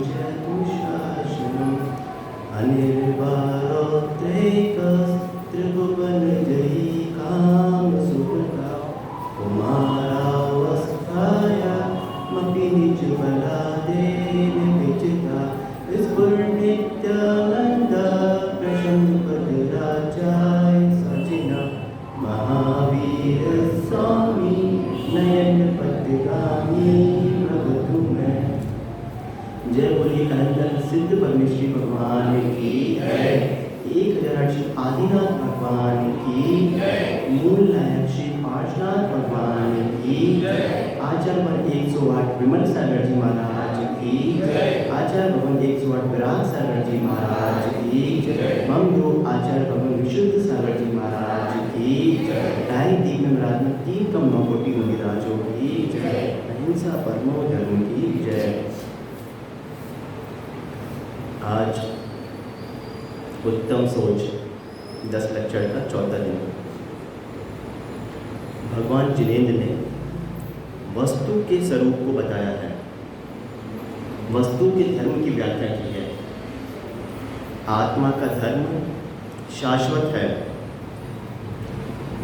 चतुशासनम् अनिर्बाधोत्रैकस्त्रिभुवनजयी कामसुभगा कुमारावस्थाया मपि निजबलादेव विजिता स्फुरनित्यानन्दा प्रशंसपदराजाय सजिना महावीर स्वामी नयन पतिगामी भगतु मैं। जय बोलिए कलंदर सिद्ध परमेश्वरी भगवान की जय। 1008 श्री आदिनाथ भगवान की जय। मूल नायक श्री पार्शनाथ भगवान की जय। आचार्य भवन 108 विमल सागर जी महाराज की जय। आचार्य भवन 108 विराट सागर जी महाराज की जय। मम योग आचार्य भवन विशुद्ध सागर जी महाराज की जय। ढाई दीप में विराजमान 3 कम 9 कोटि मुनिराजों की जय। अहिंसा परमो धर्म की जय। आज उत्तम सोच 10 लेक्चर का चौथा दिन। भगवान जिनेंद्र ने वस्तु के स्वरूप को बताया है, वस्तु के धर्म की व्याख्या की है। आत्मा का धर्म शाश्वत है।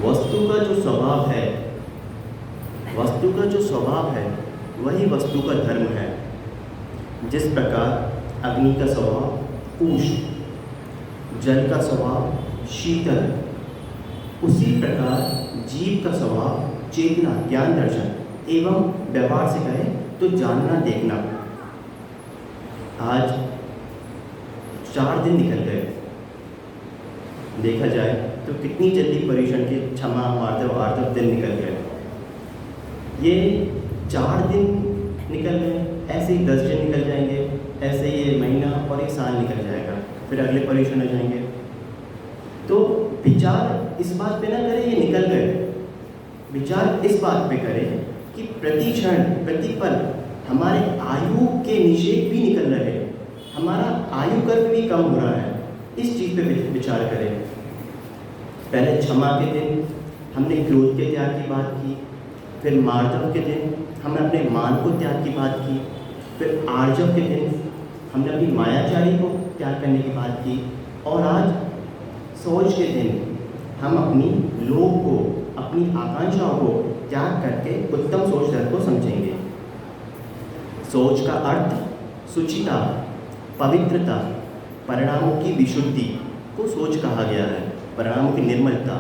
वस्तु का जो स्वभाव है, वस्तु का जो स्वभाव है वही वस्तु का धर्म है। जिस प्रकार अग्नि का स्वभाव उष्ण, जल का स्वभाव शीतल, उसी प्रकार जीव का स्वभाव चेतना, ज्ञान दर्शन एवं व्यवहार से कहे तो जानना देखना। आज 4 दिन निकल गए। देखा जाए तो कितनी जल्दी पर्यूषण के क्षमा मार्दव आर्दव दिन निकल गए। ये 4 दिन निकल गए, ऐसे ही 10 दिन निकल जाएंगे, ऐसे ही ये महीना और एक साल निकल जाएगा, फिर अगले पर्यूषण आ जाएंगे। तो विचार इस बात पे ना करें ये निकल गए, विचार इस बात पे करें कि प्रति क्षण प्रति पल हमारे आयु के निषेध भी निकल रहे हैं, हमारा आयु कर्व भी कम हो रहा है। इस चीज़ पे विचार करें। पहले क्षमा के दिन हमने क्रोध के त्याग की बात की, फिर मार्दव के दिन हमने अपने मान को त्याग की बात की, फिर आर्जव के दिन हमने अपनी मायाचारी को त्याग करने की बात की, और आज सोच के दिन हम अपनी लोभ को, अपनी आकांक्षाओं को त्याग करके उत्तम सोच धर्म को समझेंगे। सोच का अर्थ सुचिता, पवित्रता, परिणामों की विशुद्धि को सोच कहा गया है। परिणामों की निर्मलता,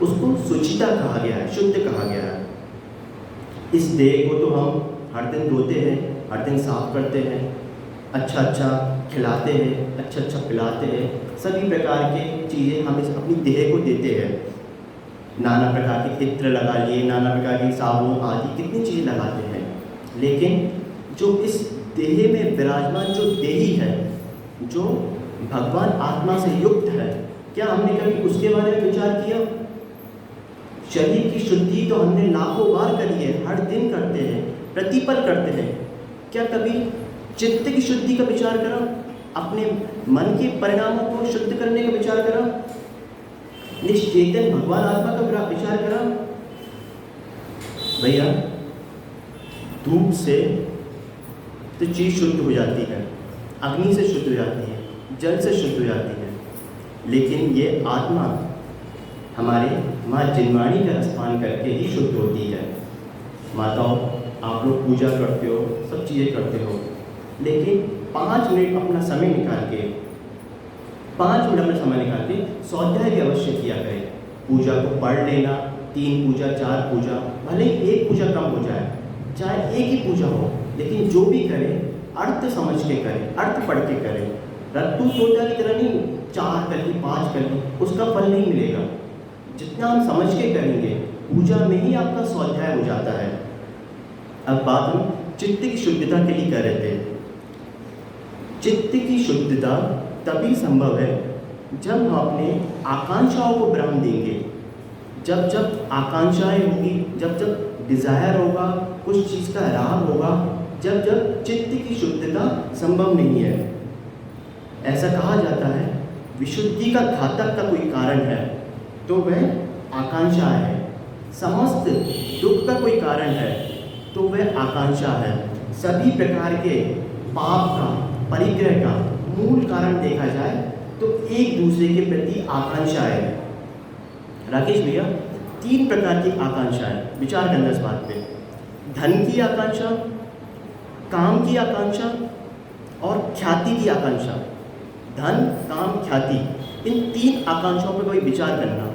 उसको सुचिता कहा गया है, शुद्ध कहा गया है। इस देह को तो हम हर दिन धोते हैं, हर दिन साफ करते हैं, अच्छा अच्छा खिलाते हैं, अच्छा अच्छा पिलाते हैं, सभी प्रकार के चीज़ें हम इस अपनी देह को देते हैं। नाना प्रकार के इत्र लगा लिए, नाना प्रकार की साबुन आदि कितनी चीज़ें लगाते हैं, लेकिन जो इस देह में विराजमान जो देही है, जो भगवान आत्मा से युक्त है, क्या हमने कभी उसके बारे में विचार किया? शरीर की शुद्धि तो हमने लाखों बार करी है, हर दिन करते हैं, प्रतिपल करते हैं। क्या कभी चित्त की शुद्धि का विचार करा? अपने मन के परिणामों को शुद्ध करने का विचार करा? निश्चेतन भगवान आत्मा का विचार करा? भैया, धूप से तो चीज़ शुद्ध हो जाती है, अग्नि से शुद्ध हो जाती है, जल से शुद्ध हो जाती है, लेकिन ये आत्मा हमारे माँ जिनवाणी का स्नान करके ही शुद्ध होती है। माताओं, आप लोग पूजा करते हो, सब चीज़ें करते हो, लेकिन 5 मिनट अपना समय निकाल के, 5 मिनट अपना समय निकाल के स्वाध्याय भी अवश्य किया करें। पूजा को पढ़ लेना, 3 पूजा 4 पूजा, भले ही 1 पूजा कम हो जाए, चाहे एक ही पूजा हो, लेकिन जो भी करें अर्थ समझ के करें, अर्थ पढ़ के करें। रत्तू तोता की तरह नहीं 4 कर ली 5 कर ली, उसका फल नहीं मिलेगा। जितना हम समझ के करेंगे, पूजा में ही आपका स्वाध्याय हो जाता है। अब बात हम चित्त की शुद्धता के लिए कर रहे थे। चित्त की शुद्धता तभी संभव है जब हम अपने आकांक्षाओं को विराम देंगे। जब जब आकांक्षाएं होगी, जब जब डिज़ायर होगा, कुछ चीज़ का राग होगा, जब जब चित्त की शुद्धता संभव नहीं है। ऐसा कहा जाता है विशुद्धि का घातक का कोई कारण है तो वह आकांक्षा है, समस्त दुख का कोई कारण है तो वह आकांक्षा है। सभी प्रकार के पाप का, परिग्रह का मूल कारण देखा जाए तो एक दूसरे के प्रति आकांक्षा है। राकेश भैया, 3 प्रकार की आकांक्षा है, विचार करना इस बात पे। धन की आकांक्षा, काम की आकांक्षा और ख्याति की आकांक्षा। धन, काम, ख्याति, इन 3 आकांक्षाओं पर कोई विचार करना।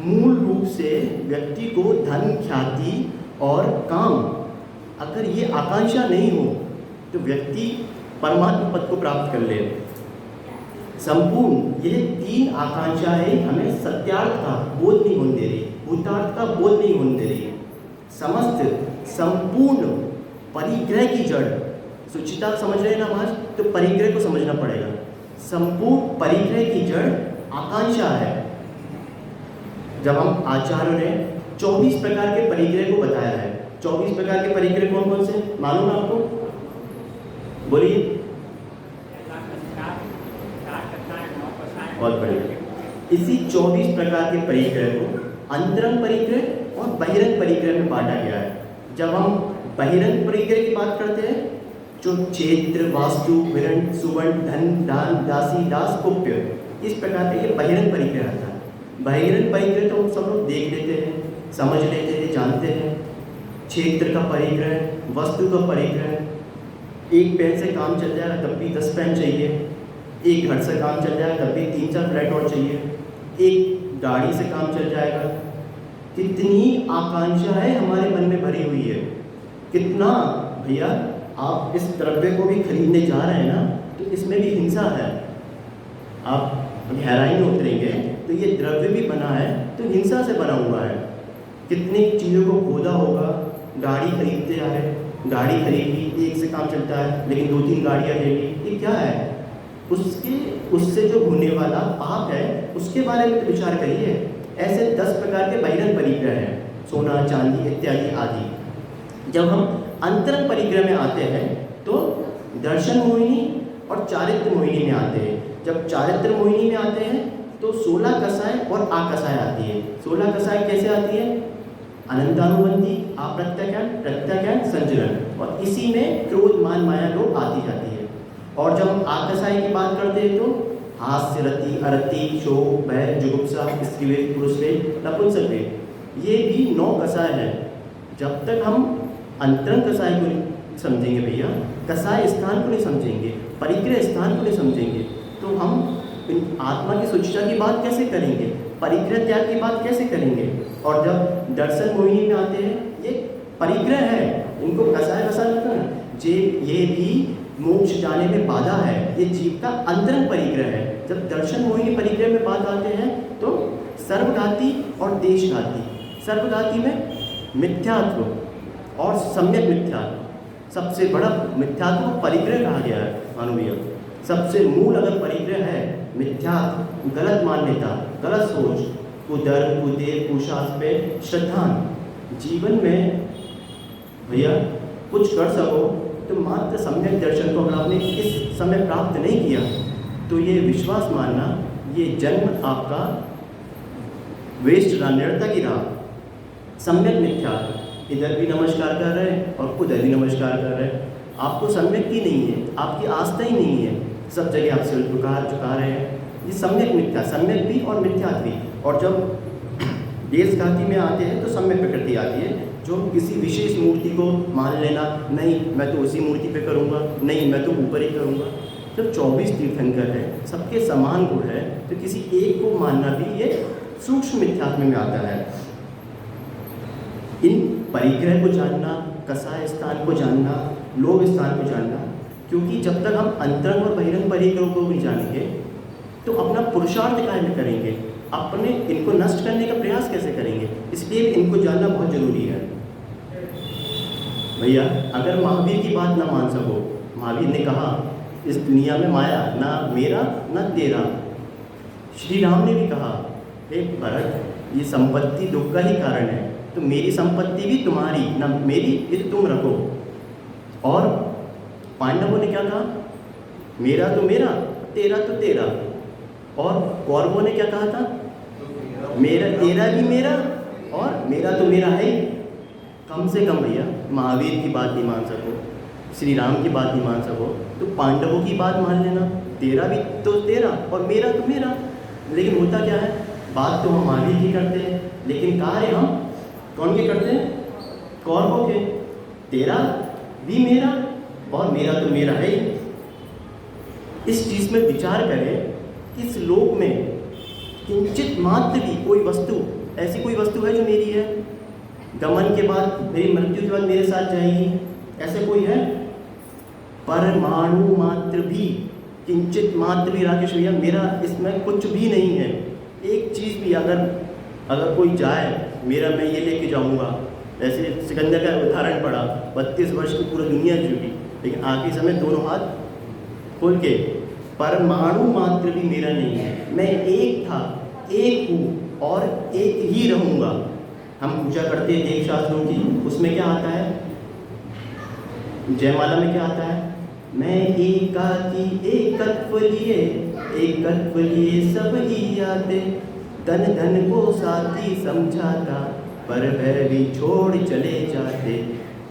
मूल रूप से व्यक्ति को धन, ख्याति और काम, अगर ये आकांक्षा नहीं हो तो व्यक्ति परमात्मा पद को प्राप्त कर ले। संपूर्ण ये 3 आकांक्षाएं हमें सत्यार्थ का बोध नहीं होने दे रही, भूतार्थ का बोध नहीं होने दे रही। समस्त संपूर्ण परिग्रह की जड़, सुचिता समझ रहे हैं ना आज, तो परिग्रह को समझना पड़ेगा। संपूर्ण परिग्रह की जड़ आकांक्षा है। जब हम आचार्यों ने 24 प्रकार के परिग्रह को बताया है, 24 प्रकार के परिग्रह कौन कौन से मालूम है आपको? बोलिए। बहुत बढ़िया। इसी 24 प्रकार के परिग्रह को अंतरंग परिग्रह और बहिरंग परिग्रह में बांटा गया है। जब हम बहिरंग परिग्रह की बात करते हैं, जो क्षेत्र, वास्तु, विरण, सुवर्ण, धन, दान, दासी, दास, कुप्य, इस प्रकार के ये बहिरंग परिग्रह आता है। बहिरंग परिग्रह तो हम सब लोग देख लेते हैं, समझ लेते हैं, जानते हैं। क्षेत्र का परिग्रह, वस्तु का परिग्रह, एक पेन से काम चल जाएगा तब भी 10 पेन चाहिए, एक घर से काम चल जाएगा तब भी 3-4 फ्लैट और चाहिए, एक गाड़ी से काम चल जाएगा। कितनी आकांक्षाएं हमारे मन में भरी हुई है। कितना भैया, आप इस द्रव्य को भी खरीदने जा रहे हैं ना, तो इसमें भी हिंसा है। आप गहराई में उतरेंगे तो ये द्रव्य भी बना है तो हिंसा से बना हुआ है। कितनी चीज़ों को खोदा होगा। गाड़ी खरीदते जा रहे, गाड़ी खरीदी, एक से काम चलता है लेकिन 2-3 गाड़ियाँ ले ली, ये क्या है? उससे जो होने वाला पाप है उसके बारे में तो विचार करिए। ऐसे 10 प्रकार के बहिरंग परिग्रह हैं, सोना, चांदी इत्यादि आदि। जब हम अंतरंग परिग्रह में आते हैं तो दर्शन मोहिनी और चारित्र मोहिनी में आते हैं। जब चारित्र मोहिनी में आते हैं तो 16 कसाय और आकसाय आती है। 16 कसाय कैसे आती है? अनंतानुबंधी, अप्रत्याख्यान, प्रत्याख्यान, संचलन, और इसी में क्रोध, मान, माया, लोभ आती जाती है। और जब हम आकसाय की बात करते हैं तो हास्य, रति, अरति, शोक, भय, जुगुप्सा, स्त्रीवेद, पुरुषवेद, नपुंसकवेद, ये भी 9 कसाय है। जब तक हम अंतरंग कसाय को नहीं समझेंगे भैया, कसाय स्थान को नहीं समझेंगे, परिग्रह स्थान को नहीं समझेंगे, तो हम आत्मा की सुचिता की बात कैसे करेंगे, परिग्रह त्याग की बात कैसे करेंगे? और जब दर्शन मोहिनी में आते हैं, ये परिग्रह है, इनको कसाय लगता है, ये भी मोक्ष जाने में बाधा है, ये जीव का अंतरंग परिग्रह है। जब दर्शन मोहिनी परिग्रह में बात आते हैं तो सर्वघाती और देशघाती। सर्वघाती में मिथ्यात्व और सम्यक मिथ्यात्व, सबसे बड़ा मिथ्यात्व को परिग्रह कहा गया है मानवीय। सबसे मूल अगर परिग्रह है मिथ्यात्व, गलत मान्यता, गलत सोच, कुधर्म, कुदेव, कुशास्त्र, श्रद्धान। जीवन में भैया कुछ कर सको तो मात्र सम्यक दर्शन को अगर आपने इस समय प्राप्त नहीं किया तो ये विश्वास मानना, ये जन्म आपका वेस्ट रहा, निरता की रहा। सम्यक मिथ्यात्व, इधर भी नमस्कार कर रहे हैं और उधर भी नमस्कार कर रहे हैं, आपको सम्यक ही नहीं है, आपकी आस्था ही नहीं है, सब जगह आप सिर झुका रहे हैं। ये सम्यक मिथ्या, सम्यक भी और मिथ्यात्व भी। और जब देशघाती में आते हैं तो सम्यक प्रकृति आती है, जो किसी विशेष मूर्ति को मान लेना, नहीं मैं तो उसी मूर्ति पे करूँगा, नहीं मैं तो ऊपर ही करूँगा। जब 24 तीर्थंकर है, सबके समान गुण है, तो किसी एक को मानना भी ये सूक्ष्म मिथ्यात्व में आता है। इन परिग्रह को जानना, कसाय स्थान को जानना, लोभ स्थान को जानना, क्योंकि जब तक हम अंतरंग और बहिरंग परिग्रह को भी जानेंगे तो अपना पुरुषार्थ कायम करेंगे, अपने इनको नष्ट करने का प्रयास कैसे करेंगे, इसलिए इनको जानना बहुत जरूरी है भैया। अगर महावीर की बात ना मान सको, महावीर ने कहा इस दुनिया में माया ना मेरा ना तेरा। श्री राम ने भी कहा, हे भरत ये संपत्ति दुख का ही कारण है, तो मेरी संपत्ति भी तुम्हारी ना मेरी, ये तुम रखो। और पांडवों ने क्या कहा, मेरा तो मेरा, तेरा तो तेरा। और कौरवों ने क्या कहा था, मेरा तेरा भी मेरा और मेरा तो मेरा है ही। कम से कम भैया महावीर की बात नहीं मान सको, श्री राम की बात नहीं मान सको तो पांडवों की बात मान लेना, तेरा भी तो तेरा और मेरा तो मेरा। लेकिन होता क्या है, बात तो हम आगे की करते हैं लेकिन कार्य हम कौन के करते हैं, कौरवों के। तेरा भी मेरा और मेरा तो मेरा है ही। इस चीज़ में विचार करें कि इस लोक में किंचित मात्र भी कोई वस्तु, ऐसी कोई वस्तु है जो मेरी है, गमन के बाद, मेरी मृत्यु के बाद मेरे साथ जाएगी, ऐसे कोई है? परमाणु मात्र भी, किंचित मात्र भी राकेश भैया मेरा इसमें कुछ भी नहीं है। एक चीज़ भी अगर कोई जाए, मेरा मैं ये लेके जाऊंगा, ऐसे सिकंदर का उदाहरण पड़ा, 32 वर्ष की पूरी दुनिया जुटी लेकिन आखिरी समय दोनों हाथ खोल के, परमाणु मात्र भी मेरा नहीं है। मैं एक था, एक हूँ और एक ही रहूँगा। हम पूजा करते हैं देव शास्त्रों की, उसमें क्या आता है, जयमाला में क्या आता है, मैं एकाकी एकत्व लिए सब ही आते, तन धन को साथी समझाता, पर वह भी छोड़ चले जाते,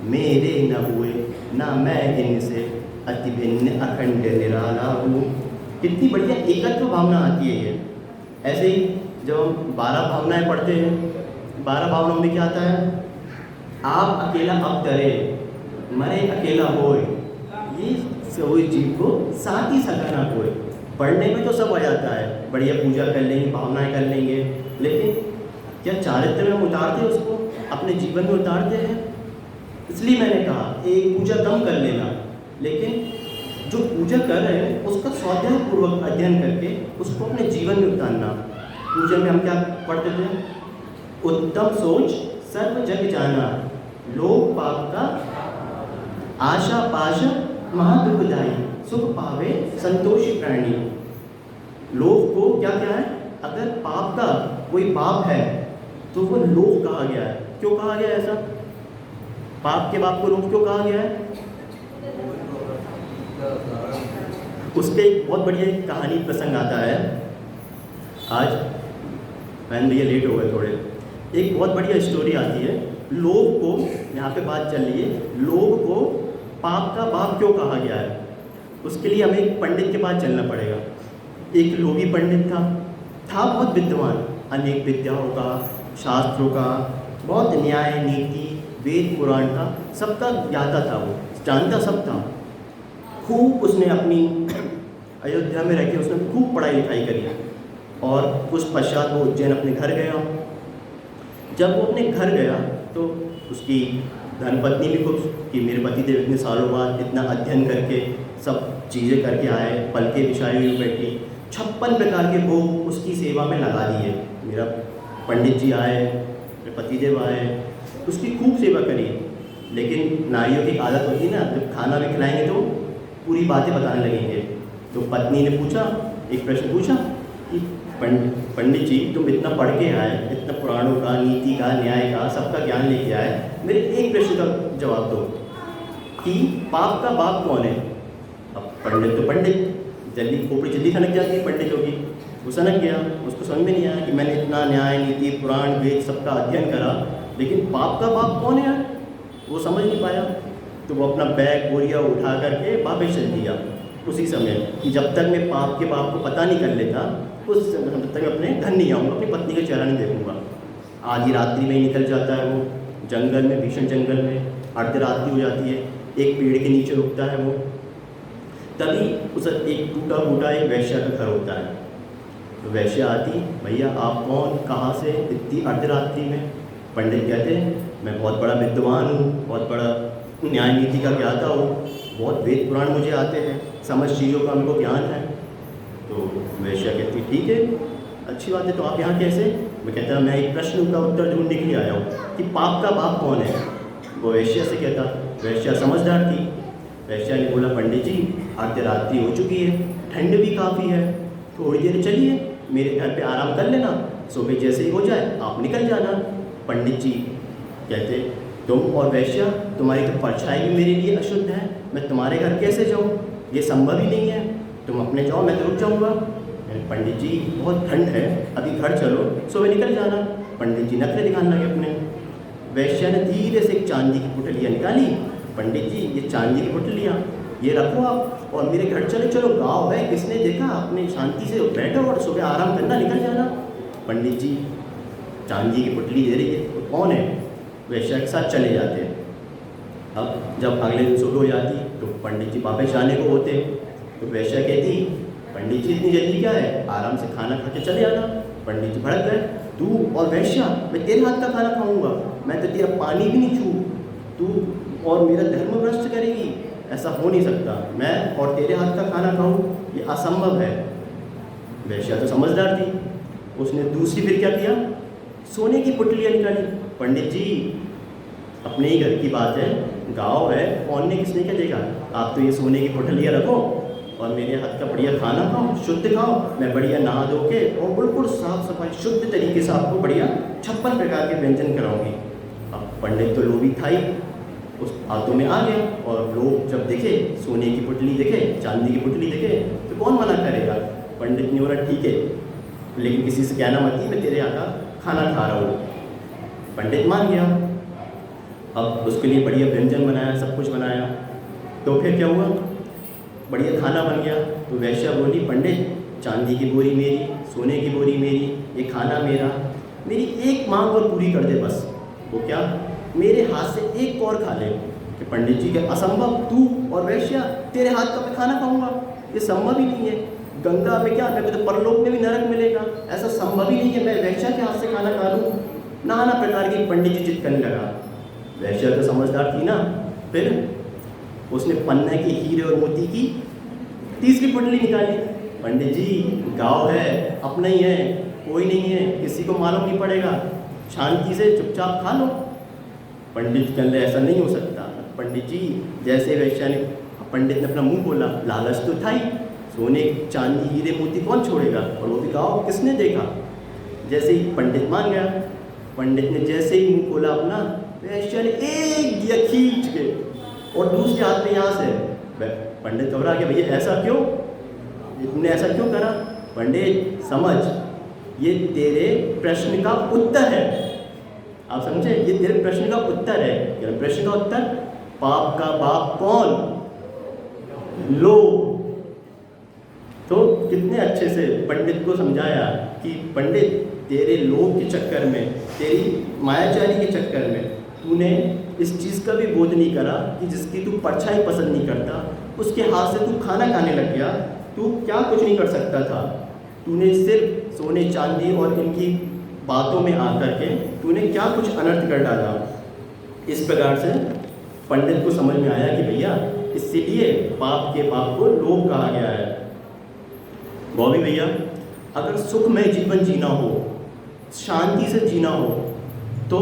मेरे न हुए ना मैं इनसे, अति भिन्न अखंड निराला हूँ। कितनी बढ़िया एकत्व भावना आती है ये। ऐसे ही जब हम 12 भावनाएं पढ़ते हैं, 12 भावनाओं में क्या आता है, आप अकेला अब तरे, मरे अकेला होए, ये सोई जीव को साथ ही सका ना कोई। पढ़ने में तो सब आ जाता है, बढ़िया पूजा कर लेंगे, भावनाएं कर लेंगे, लेकिन क्या चारित्र में हम उतारते हैं, उसको अपने जीवन में उतारते हैं? इसलिए मैंने कहा एक पूजा कम कर लेना, लेकिन जो पूजा कर रहे हैं उसका स्वाध्याय पूर्वक अध्ययन करके उसको अपने जीवन में उतारना। पूजा में हम क्या पढ़ते थे, उत्तम सोच सर्व जग जाना, लोक पाप का आशा पाश महादुखदाई, सुख पावे संतोषी प्राणी। लोभ को क्या है, अगर पाप का कोई पाप है तो वो लोभ कहा गया है। क्यों कहा गया ऐसा, पाप के बाप को लोभ क्यों कहा गया है? उसके एक बहुत बढ़िया कहानी प्रसंग आता है। आज मैंने भैया लेट हो गए थोड़े, एक बहुत बढ़िया स्टोरी आती है। लोभ को, यहाँ पे बात चल रही है, लोभ को पाप का बाप क्यों कहा गया है, उसके लिए हमें एक पंडित के पास चलना पड़ेगा। एक लोभी पंडित था बहुत विद्वान, अनेक विद्याओं का, शास्त्रों का, बहुत न्याय नीति वेद पुराण का सबका ज्ञाता था, वो जानता सब था। खूब उसने अपनी अयोध्या में रह के उसने खूब पढ़ाई लिखाई करी और उस पश्चात वो उज्जैन अपने घर गया। जब वो अपने घर गया तो उसकी धर्मपत्नी भी खुश कि मेरे पतिदेव इतने सालों बाद इतना अध्ययन करके सब चीज़ें करके आए, पलके बिछाई हुई बैठी, 56 प्रकार के भोग उसकी सेवा में लगा दिए। मेरा पंडित जी आए, मेरे पतिदेव आए, उसकी खूब सेवा करी। लेकिन नारियों की आदत होती है ना, जब खाना भी खिलाएंगे तो पूरी बातें बताने लगेंगे। तो पत्नी ने पूछा, एक प्रश्न पूछा कि पंडित जी तुम इतना पढ़ के आए, इतना पुराणों का, नीति का, न्याय का, सबका ज्ञान लेके आए, मेरे एक प्रश्न का जवाब दो कि पाप का बाप कौन है? अब पंडित तो पंडित, जल्दी खोपड़ी जल्दी सनक जाती है पंडितों की। वो सनक गया, उसको समझ में नहीं आया कि मैंने इतना न्याय नीति पुराण वेद सबका अध्ययन करा, लेकिन पाप का बाप कौन है यार, वो समझ नहीं पाया। तो वो अपना बैग बोरिया उठा करके वापस चल दिया उसी समय कि जब तक मैं पाप के बाप को पता नहीं कर लेता उस समय तब तक अपने घर नहीं आऊँगा, अपनी पत्नी का चेहरा नहीं देखूँगा। आधी रात्रि में ही निकल जाता है वो जंगल में, भीषण जंगल में, अर्धरात्रि हो जाती है, एक पेड़ के नीचे रुकता है वो। तभी उस एक टूटा फूटा एक वैश्या का घर होता है। तो वैश्या आती, भैया आप कौन, कहाँ से, इतनी अर्धरात्रि में? पंडित कहते हैं मैं बहुत बड़ा विद्वान हूँ, बहुत बड़ा न्याय नीति का ज्ञाता हूँ, बहुत वेद पुराण मुझे आते हैं, समझ चीज़ों का हमको ज्ञान है। तो वैश्या कहती ठीक है, अच्छी बात है, तो आप यहाँ कैसे? मैं कहता मैं एक प्रश्न का उत्तर ढूंढने के लिए आया हूँ कि पाप का बाप कौन है। वो वैश्या से कहता, वैश्या समझदार थी, वैश्या ने बोला पंडित जी अर्धरात्रि हो चुकी है, ठंड भी काफ़ी है, थोड़ी देर चलिए मेरे घर पे आराम कर लेना, सुबह जैसे ही हो जाए आप निकल जाना। पंडित जी कहते तुम और वैश्या, तुम्हारी तो परछाई भी मेरे लिए अशुद्ध है, मैं तुम्हारे घर कैसे जाऊँ, ये संभव ही नहीं है, तुम अपने जाओ, मैं तो रुक जाऊँगा। पंडित जी बहुत ठंड है, अभी घर चलो, सुबह निकल जाना। पंडित जी नखरे दिखाने लगे अपने। वैश्या ने धीरे से एक चांदी की पुटलियाँ निकाली पंडित जी ये चांदी की पुतलियाँ ये रखो आप और मेरे घर चले चलो, गाँव है, किसने देखा, अपने शांति से बैठो और सुबह आराम करना, निकल जाना। पंडित जी चांदी की पुतली दे रही है, तो कौन है, वैश्या के साथ चले जाते हैं। अब जब अगले दिन सुबह हो जाती तो पंडित जी वापस जाने को होते, तो वैश्या कहती पंडित जी इतनी जल्दी क्या है, आराम से खाना खा के चले आना। पंडित जी भड़क गए, तू और वैश्या, मैं तेरे हाथ का खाना खाऊंगा, मैं तो तेरा पानी भी नहीं छू, तू और मेरा धर्म भ्रष्ट करेगी, ऐसा हो नहीं सकता, मैं और तेरे हाथ का खाना खाऊं, ये असंभव है। वैश्या तो समझदार थी, उसने दूसरी फिर क्या किया, सोने की पुतलियाँ निकाली। पंडित जी अपने ही घर की बात है, गाँव है, कौन ने किसने क्या देखा, आप तो ये सोने की पुतलियाँ रखो और मेरे हाथ का बढ़िया खाना खाओ, शुद्ध खाओ, मैं बढ़िया नहा धो के और बिल्कुल साफ सफाई शुद्ध तरीके से आपको बढ़िया 56 प्रकार के व्यंजन कराऊंगी। अब पंडित तो लोभी था ही, उस हाथों में आ गया, और लोग जब देखे सोने की पुतली देखे, चांदी की पुतली देखे, तो कौन मना करेगा। पंडित ने बोला ठीक है, लेकिन किसी से कहना मत, मैं तेरे यहाँ का खाना खा रहा हूँ। पंडित मान गया। अब उसके लिए बढ़िया व्यंजन बनाया, सब कुछ बनाया, तो फिर क्या हुआ, बढ़िया खाना बन गया। तो वैश्या बोली पंडित चांदी की बोरी मेरी, सोने की बोरी मेरी, ये खाना मेरा, मेरी एक मांग और पूरी कर दे बस। वो क्या, मेरे हाथ से एक और खा ले। कि पंडित जी के असंभव, तू और वैश्या तेरे हाथ का मैं खाना खाऊंगा, ये संभव ही नहीं है, गंगा में क्या, मैं तो परलोक में भी नरक मिलेगा, ऐसा संभव ही नहीं है, मैं वैश्या के हाथ से खाना खा लूँ। नाना प्रकार की पंडित जी जिद करने लगा। वैश्या तो समझदार थी ना, फिर उसने पन्ना की हीरे और मोती की तीसरी पुतली निकाली। पंडित जी गाँव है, अपना ही है, कोई नहीं है, किसी को मालूम नहीं पड़ेगा, शांति से चुपचाप खा लो। पंडित के अंदर ऐसा नहीं हो सकता। पंडित जी जैसे वैश्या ने, पंडित ने अपना मुंह खोला, लालच तो था ही, सोने चांदी हीरे मोती कौन छोड़ेगा, और वो भी गाँव, किसने देखा। जैसे ही पंडित मान गया, पंडित ने जैसे ही मुंह खोला अपना, वैश्या ने एक दिया खींच के और दूसरे हाथ में यहाँ से। पंडित घबरा गया, भैया ऐसा क्यों, तुमने ऐसा क्यों करा। पंडित समझ, ये तेरे प्रश्न का उत्तर है, आप समझे, ये तेरे प्रश्न का उत्तर है। प्रश्न का उत्तर, पाप का बाप कौन, लोभ। तो कितने अच्छे से पंडित को समझाया कि पंडित तेरे लोभ के चक्कर में, तेरी मायाचारी के चक्कर में तूने इस चीज़ का भी बोध नहीं करा कि जिसकी तू परछाई पसंद नहीं करता, उसके हाथ से तू खाना खाने लग गया। तू क्या कुछ नहीं कर सकता था, तूने सिर्फ सोने चांदी और इनकी बातों में आकर के तूने क्या कुछ अनर्थ कर डाला। इस प्रकार से पंडित को समझ में आया कि भैया इसीलिए पाप के पाप को लोभ कहा गया है। बॉबी भैया, अगर सुखमय जीवन जीना हो, शांति से जीना हो, तो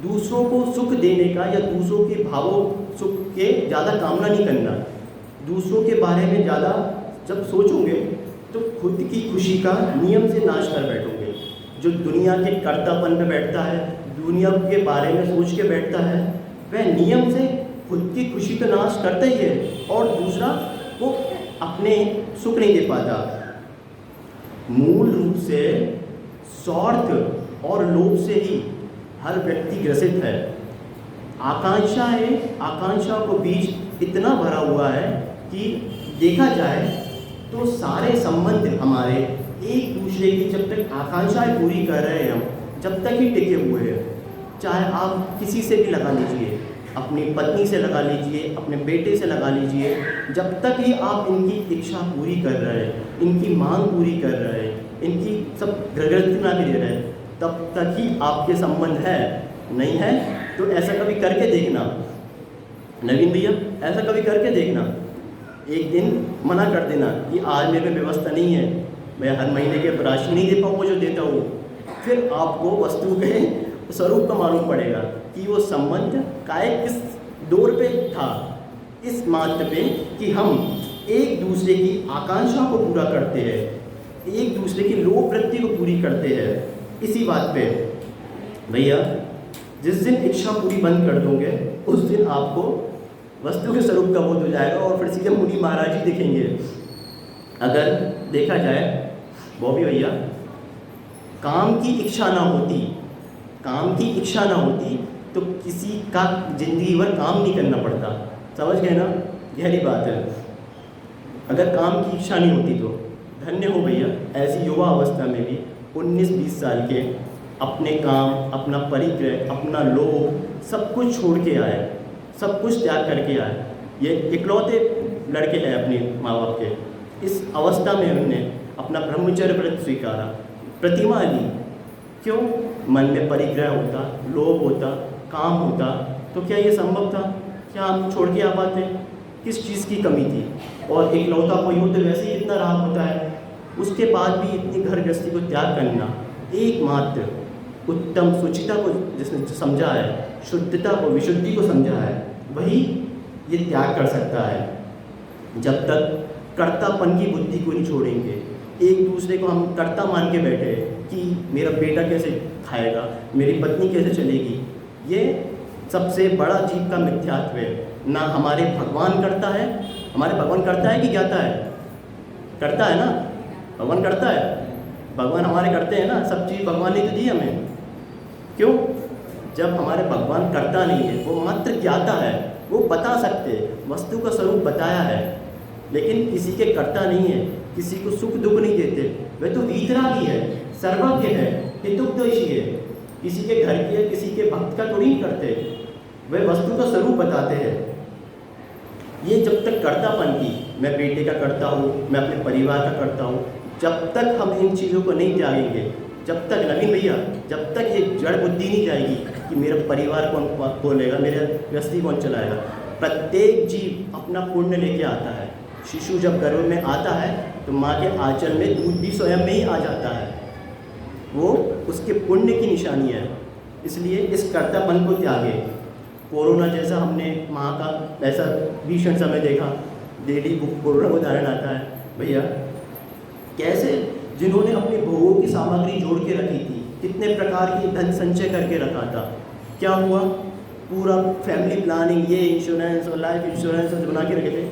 दूसरों को सुख देने का या दूसरों के भावों सुख के ज़्यादा कामना नहीं करना। दूसरों के बारे में ज़्यादा जब सोचोगे तो खुद की खुशी का नियम से नाश कर बैठोगे। जो दुनिया के कर्तापन में बैठता है, दुनिया के बारे में सोच के बैठता है, वह नियम से खुद की खुशी का नाश करता ही है और दूसरा वो अपने सुख नहीं दे पाता। मूल रूप से स्वार्थ और लोभ से ही हर व्यक्ति ग्रसित है। आकांक्षा को बीच इतना भरा हुआ है कि देखा जाए तो सारे संबंध हमारे एक दूसरे की जब तक आकांक्षाएं पूरी कर रहे हैं हम, जब तक ही टिके हुए हैं। चाहे आप किसी से भी लगा लीजिए, अपनी पत्नी से लगा लीजिए, अपने बेटे से लगा लीजिए, जब तक ही आप इनकी इच्छा पूरी कर रहे हैं, इनकी मांग पूरी कर रहे हैं, इनकी सब ग्रगृति बना के दे रहे हैं, तब तक ही आपके संबंध है। नहीं है तो ऐसा कभी करके देखना, नवीन भैया, ऐसा कभी करके देखना। एक दिन मना कर देना कि आज मेरे में व्यवस्था नहीं है, मैं हर महीने के राशि नहीं दे पाऊँगा जो देता हूँ। फिर आपको वस्तु के स्वरूप का मालूम पड़ेगा कि वो संबंध काय किस दौर पे था, इस मात्र पे कि हम एक दूसरे की आकांक्षा को पूरा करते हैं, एक दूसरे की लोभ वृत्ति को पूरी करते हैं। इसी बात पे भैया, जिस दिन इच्छा पूरी बंद कर दोगे उस दिन आपको वस्तु के स्वरूप का बोध हो जाएगा और फिर सीधे मुनि महाराज ही दिखेंगे। अगर देखा जाए बॉबी भैया, काम की इच्छा ना होती तो किसी का ज़िंदगी भर काम नहीं करना पड़ता। समझ गए ना, गहरी बात है। अगर काम की इच्छा नहीं होती तो धन्य हो भैया, ऐसी युवा अवस्था में भी 19-20 साल के अपने काम, अपना परिग्रह, अपना लोभ सब कुछ छोड़ के आए, सब कुछ त्याग करके आए। ये इकलौते लड़के हैं अपने माँ बाप के। इस अवस्था में उन्होंने अपना ब्रह्मचर्य व्रत स्वीकारा, प्रतिमा ली। क्यों? मन में परिग्रह होता, लोभ होता, काम होता तो क्या ये संभव था? क्या हम छोड़ के आ पाते? किस चीज़ की कमी थी? और इकलौता कोई हो तो वैसे ही इतना राग होता है, उसके बाद भी इतनी घर गृहस्थी को त्याग करना। एकमात्र उत्तम शुचिता को जिसने समझा है, शुद्धता को, विशुद्धि को समझा है, वही ये त्याग कर सकता है। जब तक कर्तापन की बुद्धि को नहीं छोड़ेंगे, एक दूसरे को हम कर्ता मान के बैठे कि मेरा बेटा कैसे खाएगा, मेरी पत्नी कैसे चलेगी, ये सबसे बड़ा जीव का मिथ्यात्व है। ना हमारे भगवान करता है, हमारे भगवान करता है कि ज्ञाता है? करता है ना, भगवान करता है, भगवान हमारे करते हैं ना, सब चीज़ भगवान ने तो दी हमें। क्यों? जब हमारे भगवान करता नहीं है, वो मात्र ज्ञाता है, वो बता सकते, वस्तु का स्वरूप बताया है, लेकिन किसी के करता नहीं है, किसी को सुख दुख नहीं देते। वह तो वीतरागी है, सर्वज्ञ है, हितोपदेशी है, किसी के घर की है, किसी के भक्त का थोड़ी नहीं करते, वह वस्तु का स्वरूप बताते हैं। ये जब तक कर्तापन की, मैं बेटे का करता हूँ, मैं अपने परिवार का करता हूँ, जब तक हम इन चीज़ों को नहीं त्यागेंगे, जब तक नवीन भैया, जब तक ये जड़ बुद्धि नहीं जाएगी कि मेरा परिवार कौन बोलेगा, मेरा गृहस्थी कौन चलाएगा। प्रत्येक जीव अपना पुण्य लेके आता है। शिशु जब गर्भ में आता है तो माँ के आंचल में दूध भी स्वयं में ही आ जाता है, वो उसके पुण्य की निशानी है। इसलिए इस कर्तापन को त्यागे। कोरोना जैसा हमने माँ का ऐसा भीषण समय देखा, डेली बुक कोरोना उदाहरण आता है भैया, कैसे जिन्होंने अपने भोगों की सामग्री जोड़ के रखी थी, कितने प्रकार की धन संचय करके रखा था, क्या हुआ? पूरा फैमिली प्लानिंग, ये इंश्योरेंस और लाइफ इंश्योरेंस बना के रखे थे,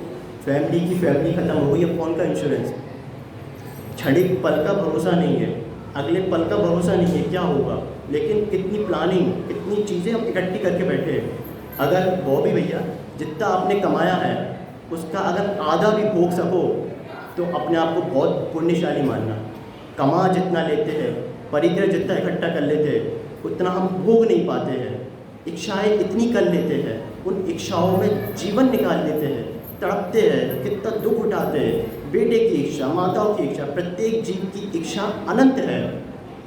फैमिली खत्म हो गई। अब कौन का इंश्योरेंस? क्षणिक पल का भरोसा नहीं है, अगले पल का भरोसा नहीं है, क्या होगा? लेकिन कितनी प्लानिंग, कितनी चीज़ें हम इकट्ठी करके बैठे हैं। अगर वो भी भैया जितना आपने कमाया है उसका अगर आधा भी भोग सको तो अपने आप को बहुत पुण्यशाली मानना। कमा जितना लेते हैं, परिग्रह जितना इकट्ठा कर लेते हैं, उतना हम भोग नहीं पाते हैं। इच्छाएं इतनी कर लेते हैं, उन इच्छाओं में जीवन निकाल लेते हैं, तड़पते हैं, कितना दुख उठाते हैं। बेटे की इच्छा, माताओं की इच्छा, प्रत्येक जीव की इच्छा अनंत है।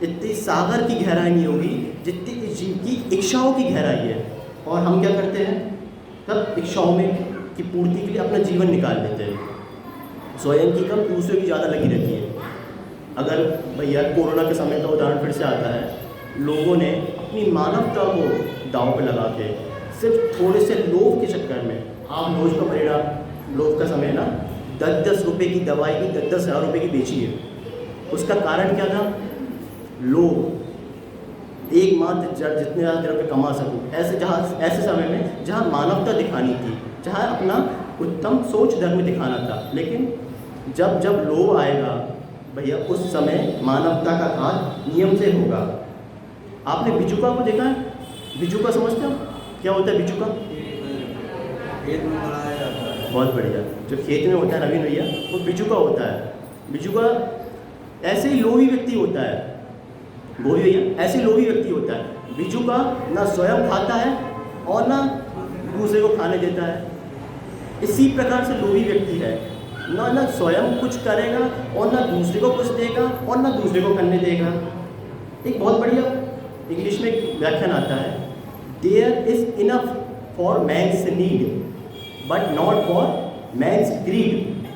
इतनी सागर की गहराई नहीं होगी जितनी इस जीव की इच्छाओं की गहराई है। और हम क्या करते हैं? तब इच्छाओं में की पूर्ति के लिए अपना जीवन निकाल देते हैं। स्वयं की कम, दूसरे की ज़्यादा लगी रहती है। अगर भैया कोरोना के समय का उदाहरण फिर से आता है, लोगों ने अपनी मानवता को दांव पे लगा के सिर्फ थोड़े से लोभ के चक्कर में, आम रोज का परिणाम, लोभ का समय ना, 10-10 रुपये की दवाई भी 10-10 हज़ार रुपये की बेची है। उसका कारण क्या था? लोभ। एकमात्र जितने ज़्यादा रुपये कमा सकूँ, ऐसे समय में जहाँ मानवता दिखानी थी, जहाँ अपना उत्तम सोच धर्म दिखाना था। लेकिन जब जब लोभ आएगा भैया, उस समय मानवता का घात नियम से होगा। आपने बिचुका को देखा है? बिचुका समझते हो क्या होता है? बिचुका खेत में बनाया जाता है। बहुत बढ़िया। जो खेत में होता है नवीन भैया, वो बिचुका होता है। बिचुका ऐसे ही लोभी व्यक्ति होता है, बोलिए भैया, ऐसे लोभी व्यक्ति होता है। बिचुका ना स्वयं खाता है और ना दूसरे को खाने देता है। इसी प्रकार से लोभी व्यक्ति है, ना स्वयं कुछ करेगा और ना दूसरे को कुछ देगा और ना दूसरे को करने देगा। एक बहुत बढ़िया इंग्लिश में व्याख्यान आता है, there is enough for man's need but not for man's greed.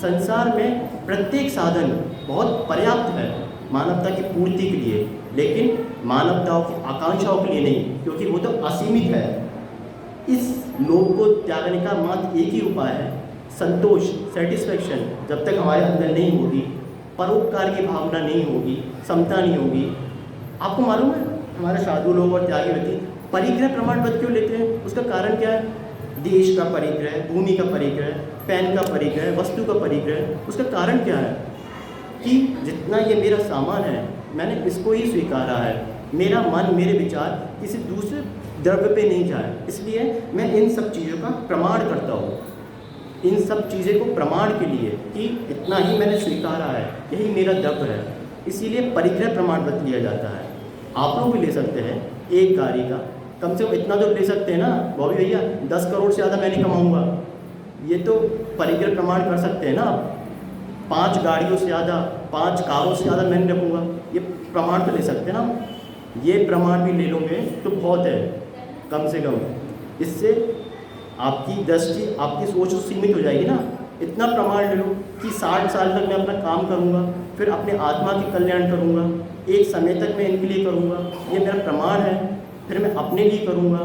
संसार में प्रत्येक साधन बहुत पर्याप्त है मानवता की पूर्ति के लिए, लेकिन मानवताओं की आकांक्षाओं के लिए नहीं, क्योंकि वो तो असीमित है। इस लोभ को त्यागने का मात्र एक ही उपाय है, संतोष, सेटिस्फेक्शन। जब तक हमारे अंदर नहीं होगी, परोपकार की भावना नहीं होगी, समता नहीं होगी। आपको मालूम है हमारे साधु लोग और त्यागी व्यक्ति परिग्रह प्रमाण पत्र क्यों लेते हैं? उसका कारण क्या है? देश का परिग्रह, भूमि का परिग्रह, पैन का परिग्रह, वस्तु का परिग्रह। उसका कारण क्या है? कि जितना ये मेरा सामान है, मैंने इसको ही स्वीकारा है। मेरा मन, मेरे विचार किसी दूसरे द्रव्य पे नहीं जाए। इसलिए मैं इन सब चीज़ों का प्रमाण करता हूँ, इन सब चीज़ें को प्रमाण के लिए कि इतना ही मैंने स्वीकारा है, यही मेरा द्रव्य है। इसीलिए परिग्रह प्रमाण पत्र लिया जाता है। आप लोग भी ले सकते हैं एक गाड़ी का, कम से कम इतना तो ले सकते हैं ना बॉबी भैया, 10 करोड़ से ज़्यादा मैं नहीं कमाऊँगा, ये तो परिग्रह प्रमाण कर सकते हैं ना आप। 5 गाड़ियों से ज़्यादा, 5 कारों से ज़्यादा मैं नहीं रखूँगा, ये प्रमाण तो ले सकते हैं ना। ये प्रमाण भी ले लोगे तो बहुत है, कम से कम इससे आपकी दृष्टि, आपकी सोच सीमित हो जाएगी ना। इतना प्रमाण ले लो कि 60 साल तक मैं अपना काम करूँगा, फिर अपने आत्मा के कल्याण करूँगा, एक समय तक मैं इनके लिए करूँगा, ये मेरा प्रमाण है। फिर मैं अपने लिए करूँगा,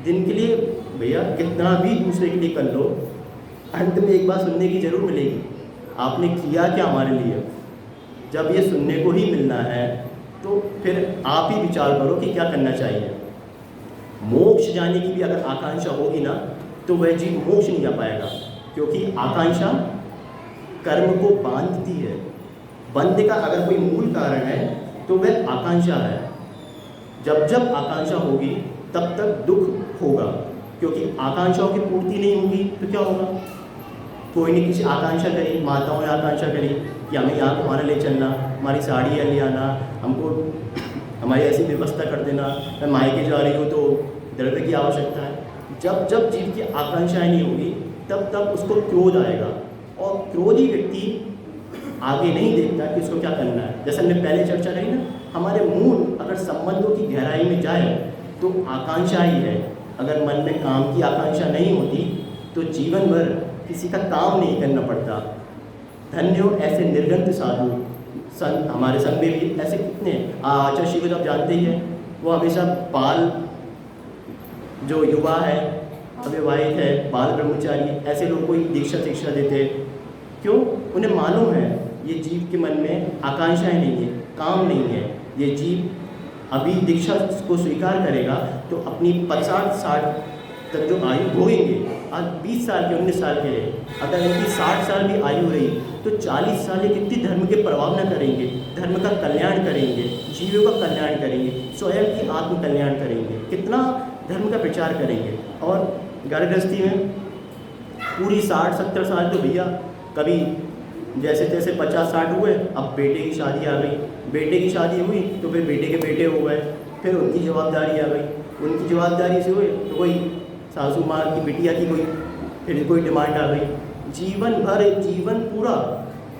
दिन के लिए भैया कितना भी दूसरे के लिए कर लो, अंत में एक बात सुनने की ज़रूर मिलेगी, आपने किया क्या हमारे लिए। जब ये सुनने को ही मिलना है तो फिर आप ही विचार करो कि क्या करना चाहिए। मोक्ष जाने की भी अगर आकांक्षा होगी ना तो वह जीव मोक्ष नहीं जा पाएगा, क्योंकि आकांक्षा कर्म को बांधती है। बंध का अगर कोई मूल कारण है तो वह आकांक्षा है। जब जब आकांक्षा होगी तब तक दुख होगा, क्योंकि आकांक्षाओं की पूर्ति नहीं होगी तो क्या होगा। कोई नहीं किसी आकांक्षा करी, माताओं ने आकांक्षा करी कि हमें यहाँ घुमाने ले चलना, हमारी साड़ी ले आना, हमको हमारी ऐसी व्यवस्था कर देना, मैं मायके जा रही हूँ तो द्रव्य की आवश्यकता है। जब जब जीव की आकांक्षाएं नहीं होगी तब तब उसको क्रोध आएगा, और क्रोधी व्यक्ति आगे नहीं देखता कि उसको क्या करना है। जैसे हमने पहले चर्चा करी ना, हमारे मूल अगर संबंधों की गहराई में जाए तो आकांक्षा ही है। अगर मन में काम की आकांक्षा नहीं होती तो जीवन भर किसी का काम नहीं करना पड़ता। धन्य हो ऐसे निर्गंत साधु संत, हमारे संग में भी ऐसे कितने। आचार्य शिव आप जानते ही हैं, वो हमेशा बाल जो युवा है, अविवाहित है, बाल ब्रह्मचारी, ऐसे लोगों को दीक्षा शिक्षा देते। क्यों? उन्हें मालूम है ये जीव के मन में आकांक्षाएं नहीं है, काम नहीं है। ये जीव अभी दीक्षा को स्वीकार करेगा तो अपनी 50-60 तक जो आयु भोगेंगे, आज 20 साल के 19 साल के, अगर इनकी 60 साल भी आयु रही तो 40 साल ये कितनी धर्म के प्रभाव न करेंगे, धर्म का कल्याण करेंगे, जीवों का कल्याण करेंगे, स्वयं की आत्म कल्याण करेंगे, कितना धर्म का प्रचार करेंगे। और घर गृहस्थी में पूरी 60-70 साल तो भैया कभी जैसे तैसे 50-60 हुए, अब बेटे की शादी आ गई, बेटे की शादी हुई तो फिर बेटे के बेटे हो गए, फिर उनकी जवाबदारी आ गई, उनकी जवाबदारी से हुए तो कोई सासू माँ की बिटिया की फिर कोई डिमांड आ गई। जीवन भर, जीवन पूरा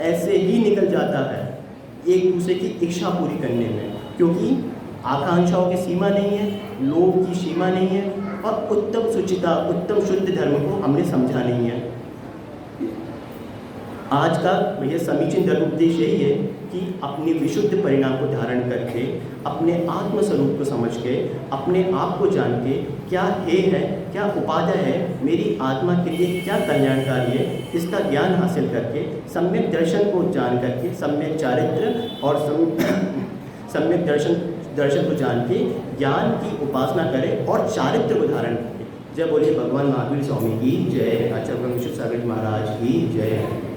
ऐसे ही निकल जाता है एक दूसरे की इच्छा पूरी करने में, क्योंकि आकांक्षाओं की सीमा नहीं है, लोभ की सीमा नहीं है, और उत्तम शुचिता, उत्तम शुद्ध धर्म को हमने समझा नहीं है। आज का भैया समीचीन धर्म उपदेश यही है कि अपनी विशुद्ध परिणाम को धारण करके, अपने आत्मस्वरूप को समझ के, अपने आप को जान के, क्या हेय है, क्या उपादेय है, मेरी आत्मा के लिए क्या कल्याणकारी है, इसका ज्ञान हासिल करके, सम्यक दर्शन को जान करके, सम्यक चारित्र और सम्यक दर्शन को जान के ज्ञान की उपासना करें और चारित्र को धारण करें। जय बोलिए भगवान महावीर स्वामी की जय, आचार्य ब्रह्मेश्वर सागर महाराज की जय।